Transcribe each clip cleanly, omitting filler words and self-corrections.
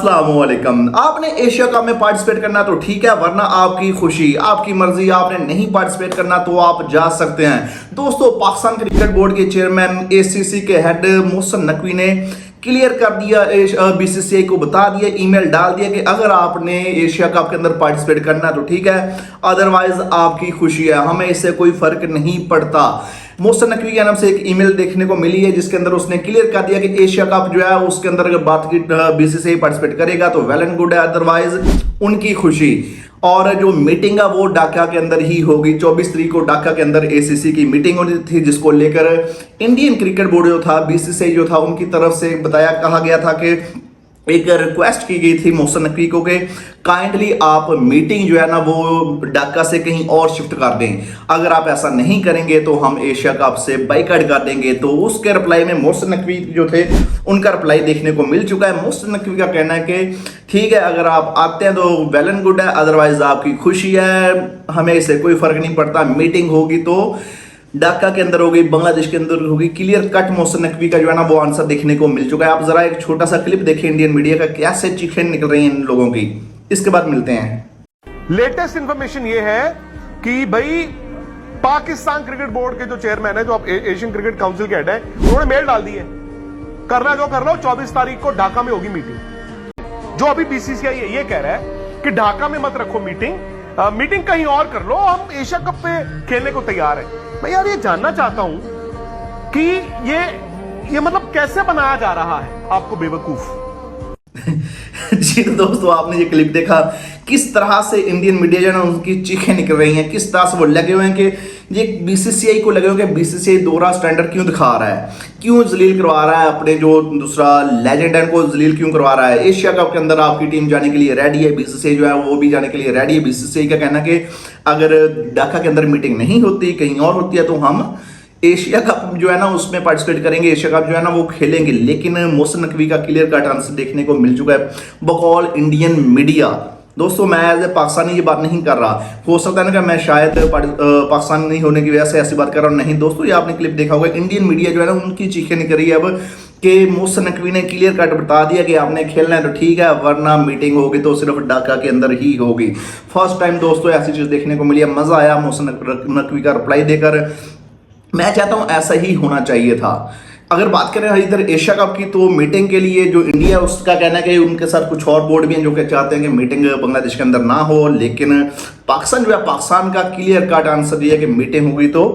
अस्सलामुअलैकुम। आपने Asia cup में पार्टिसिपेट करना तो ठीक है, वरना आपकी खुशी आपकी मर्जी। आपने नहीं पार्टिसिपेट करना तो आप जा सकते हैं। दोस्तों, पाकिस्तान क्रिकेट बोर्ड के चेयरमैन एसीसी के हेड मोहसिन नकवी ने क्लियर कर दिया, बीसीसीआई को बता दिया, ईमेल डाल दिया कि अगर आपने एशिया कप के अंदर पार्टिसिपेट करना तो ठीक है, अदरवाइज आपकी खुशी है, हमें इससे कोई फर्क नहीं पड़ता। मोहसिन नकवी के नाम से एक ईमेल देखने को मिली है जिसके अंदर उसने क्लियर कर दिया कि एशिया कप जो है उसके अंदर अगर बात की बीसीसीआई पार्टिसिपेट करेगा तो वेल एंड गुड है, अदरवाइज उनकी खुशी। और जो मीटिंग है वो ढाका के अंदर ही होगी। 24 तारीख को ढाका के अंदर एसीसी की मीटिंग होनी थी, जिसको लेकर इंडियन क्रिकेट बोर्ड जो था, बीसीसीआई जो था, उनकी तरफ से कहा गया था कि एक रिक्वेस्ट की गई थी मोहसिन नकवी को कि काइंडली आप मीटिंग जो है ना वो ढाका से कहीं और शिफ्ट कर दें। अगर आप ऐसा नहीं करेंगे तो हम एशिया कप से बाइकआउट कर देंगे। तो उसके रिप्लाई में मोहसिन नकवी जो थे उनका रिप्लाई देखने को मिल चुका है। मोहसिन नकवी का कहना है कि ठीक है, अगर आप आते हैं तो वेल एंड गुड है, अदरवाइज आपकी खुशी है, हमें इससे कोई फर्क नहीं पड़ता। मीटिंग होगी तो ढाका के अंदर होगी, बांग्लादेश के अंदर होगी। क्लियर कट मोहसिन नकवी का जो है ना वो आंसर देखने को मिल चुका है। आप जरा एक छोटा सा क्लिप देखिए इंडियन मीडिया का, कैसे चीखें निकल रही हैं इन लोगों की। इसके बाद मिलते हैं। लेटेस्ट इंफॉर्मेशन ये है कि भाई पाकिस्तान क्रिकेट बोर्ड के जो चेयरमैन है, जो अब एशियन क्रिकेट काउंसिल के हेड है, उन्होंने मेल डाल दी है, करना जो कर लो, 24 तारीख को ढाका में होगी मीटिंग। जो अभी बीसीसीआई ये कह रहा है कि ढाका में मत रखो मीटिंग कहीं और कर लो, हम एशिया कप पे खेलने को तैयार है। मैं यार ये जानना चाहता हूं कि ये मतलब कैसे बनाया जा रहा है आपको बेवकूफ। जी दोस्तों, आपने ये क्लिप देखा किस तरह से इंडियन मीडिया जो है ना उनकी चीखें निकल रही हैं, किस तरह से वो लगे हुए हैं कि ये बीसीसीआई को लगे हुए हैं कि बीसीसीआई दोहरा स्टैंडर्ड क्यों दिखा रहा है, क्यों जलील करवा रहा है, अपने जो दूसरा लेजेंड है को जलील क्यों करवा रहा है। एशिया कप के अंदर आपकी टीम जाने के लिए रेडी है, बीसीसीआई जो है वो भी जाने के लिए रेडी है। बीसीसीआई का कहना कि अगर ढाका के अंदर मीटिंग नहीं होती, कहीं और होती है, तो हम एशिया कप जो है ना उसमें पार्टिसिपेट करेंगे, एशिया कप जो है ना वो खेलेंगे। लेकिन मोहसिन नकवी का क्लियर कट आंसर देखने को मिल चुका है बकौल इंडियन मीडिया। दोस्तों, मैं एज ए पाकिस्तानी ये बात नहीं कर रहा, हो सकता है ना कि मैं शायद पाकिस्तान नहीं होने की वजह से ऐसी बात कर रहा हूँ। नहीं दोस्तों, ये आपने क्लिप देखा होगा, इंडियन मीडिया जो है ना उनकी चीखें निकल रही है अब कि मोहसिन नकवी ने क्लियर कट बता दिया कि आपने खेलना है तो ठीक है, वरना मीटिंग होगी तो सिर्फ ढाका के अंदर ही होगी। फर्स्ट टाइम दोस्तों ऐसी चीज देखने को मिली है, मजा आया मोहसिन नकवी का रिप्लाई देकर। मैं चाहता हूं ऐसा ही होना चाहिए था। अगर बात करें इधर एशिया कप की, तो मीटिंग के लिए जो इंडिया है उसका कहना है कि उनके साथ कुछ और बोर्ड भी हैं जो कि चाहते हैं कि मीटिंग बांग्लादेश के अंदर ना हो। लेकिन पाकिस्तान जो है, पाकिस्तान का क्लियर कट आंसर दिया कि मीटिंग होगी तो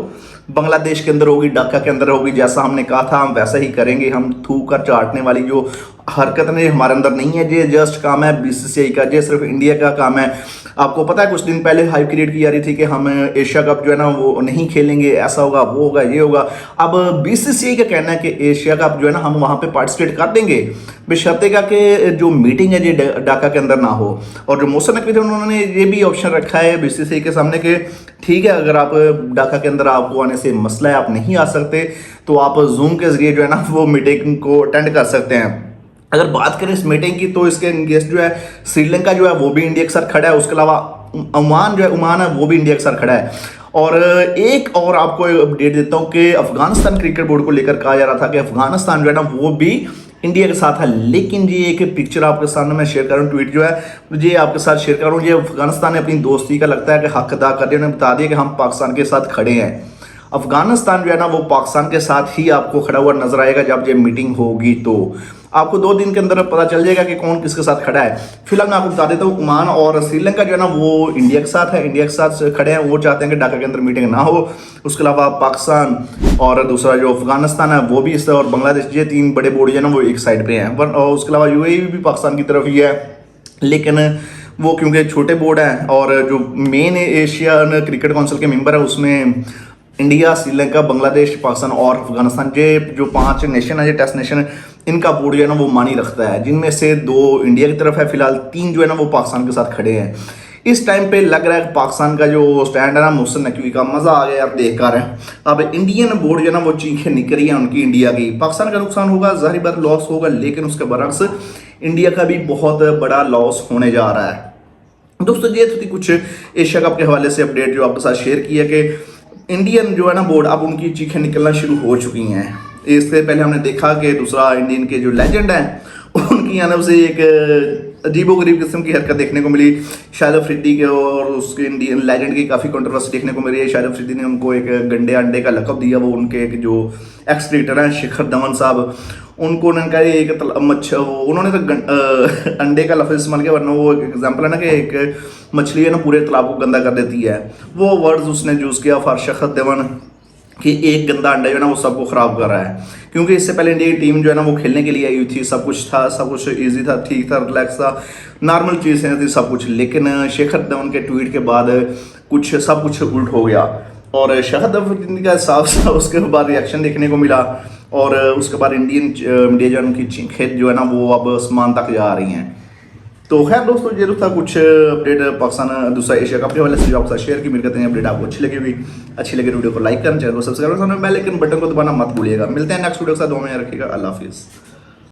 बांग्लादेश के अंदर होगी, ढाका के अंदर होगी। जैसा हमने कहा था हम वैसा ही करेंगे। हम थूक कर चाटने वाली जो हरकत नहीं हमारे अंदर नहीं है। ये जस्ट काम है बीसीसीआई का, ये सिर्फ इंडिया का काम है। आपको पता है कुछ दिन पहले हाइप क्रिएट की जा रही थी कि हम एशिया कप जो है ना वो नहीं खेलेंगे, ऐसा होगा, वो होगा, ये होगा। अब बीसीसीआई का कहना है कि एशिया कप जो है ना हम वहां पे पार्टिसिपेट कर देंगे, बशर्ते का कि जो मीटिंग है ये ढाका के अंदर ना हो। और जो मोहसिन नकवी थे उन्होंने ये भी ऑप्शन रखा है बीसीसीआई के सामने कि ठीक है, अगर आप ढाका के अंदर आपको आने से मसला है, आप नहीं आ सकते, तो आप जूम के जरिए जो है ना वो मीटिंग को अटेंड कर सकते हैं। अगर बात करें इस मीटिंग की तो इसके गेस्ट जो है श्रीलंका जो है वो भी इंडिया के साथ खड़ा है, उसके अलावा ओमान है वो भी इंडिया के साथ खड़ा है। और एक और आपको अपडेट देता हूं कि अफगानिस्तान क्रिकेट बोर्ड को लेकर कहा जा रहा था कि अफगानिस्तान जो है ना वो भी इंडिया के साथ है। लेकिन ये एक पिक्चर आपके सामने मैं शेयर कर रहा हूँ, ट्वीट जो है ये आपके साथ शेयर कर रहा हूँ। ये अफगानिस्तान ने अपनी दोस्ती का लगता है कि हक अदा कर दिया, उन्होंने बता दिया कि हम पाकिस्तान के साथ खड़े हैं। अफगानिस्तान जो है ना वो पाकिस्तान के साथ ही आपको खड़ा हुआ नजर आएगा जब ये मीटिंग होगी। तो आपको 2 दिन के अंदर पता चल जाएगा कि कौन किसके साथ खड़ा है। फिलहाल मैं आपको बता देता हूँ, ओमान और श्रीलंका जो है ना वो इंडिया के साथ है, इंडिया के साथ खड़े हैं। वो चाहते हैं कि ढाका के अंदर मीटिंग ना हो। उसके अलावा पाकिस्तान और दूसरा जो अफगानिस्तान है वो भी इस, और बांग्लादेश, ये 3 बड़े बोर्ड जो है ना वो एक साइड पे हैं। और उसके अलावा यूएई भी पाकिस्तान की तरफ ही है, लेकिन वो क्योंकि छोटे बोर्ड हैं और जो मेन एशियन क्रिकेट काउंसिल के मेंबर है उसमें इंडिया, श्रीलंका, बांग्लादेश, पाकिस्तान और अफगानिस्तान, ये जो 5 नेशन है, ये टेस्ट नेशन है, इनका बोर्ड जो है ना वो मानी रखता है, जिनमें से 2 इंडिया की तरफ है फिलहाल, 3 जो है ना वो पाकिस्तान के साथ खड़े हैं। इस टाइम पे लग रहा है पाकिस्तान का जो स्टैंड है ना मोहसिन नकवी का, मजा आ गया आप देख कर। अब इंडियन बोर्ड जो है ना वो चीखें निकल रही है उनकी इंडिया की। पाकिस्तान का नुकसान होगा, जाहिर बात लॉस होगा, लेकिन उसके बरक्स इंडिया का भी बहुत बड़ा लॉस होने जा रहा है। दोस्तों, ये थी कुछ एशिया कप के हवाले से अपडेट जो आपके साथ शेयर किया कि इंडियन जो है ना बोर्ड अब उनकी चीखें निकलना शुरू हो चुकी हैं। इससे पहले हमने देखा कि दूसरा इंडियन के जो लेजेंड हैं उनकी यानी उसे एक अजीबोगरीब किस्म की हरकत देखने को मिली शाहिद अफरीदी के, और उसके इंडियन लेजेंड की काफ़ी कंट्रोवर्सी देखने को मिली है। शाहिद अफरीदी ने उनको एक गंडे अंडे का लक़ब दिया, वो उनके एक जो एक्स क्रिकेटर हैं शिखर धवन साहब, उनको उन्होंने कहा एक उन्होंने तो अंडे का लफ्ज़ इस्तेमाल किया, वरना वो एक एग्जाम्पल है ना कि एक मछली है ना पूरे तालाब को गंदा कर देती है, वो वर्ड्स उसने यूज़ किया फॉर शिखर धवन कि एक गंदा अंडा जो है ना वो सबको ख़राब कर रहा है। क्योंकि इससे पहले इंडिया की टीम जो है ना वो खेलने के लिए आई हुई थी, सब कुछ था, सब कुछ इजी था, ठीक था, रिलैक्स था, नॉर्मल चीज़ें थी सब कुछ। लेकिन शिखर धवन के ट्वीट के बाद कुछ सब कुछ उल्ट हो गया, और शिखर धवन का साफ साफ उसके बाद रिएक्शन देखने को मिला, और उसके बाद इंडियन मीडिया जो है उनकी चीखें जो है ना वो अब आसमान तक जा रही हैं। तो खैर दोस्तों, ये था कुछ अपडेट पाकिस्तान दूसरा एशिया कप के हवाले से जो आपके साथ शेयर की। मेरे कहते हैं अपडेट आपको अच्छी लगी वीडियो को लाइक करें, चैनल को सब्सक्राइब करें, बेल आइकन बटन को दबाना मत भूलिएगा। मिलते हैं नेक्स्ट वीडियो के साथ, दुआ में रखिएगा। अल्लाह हाफिज़।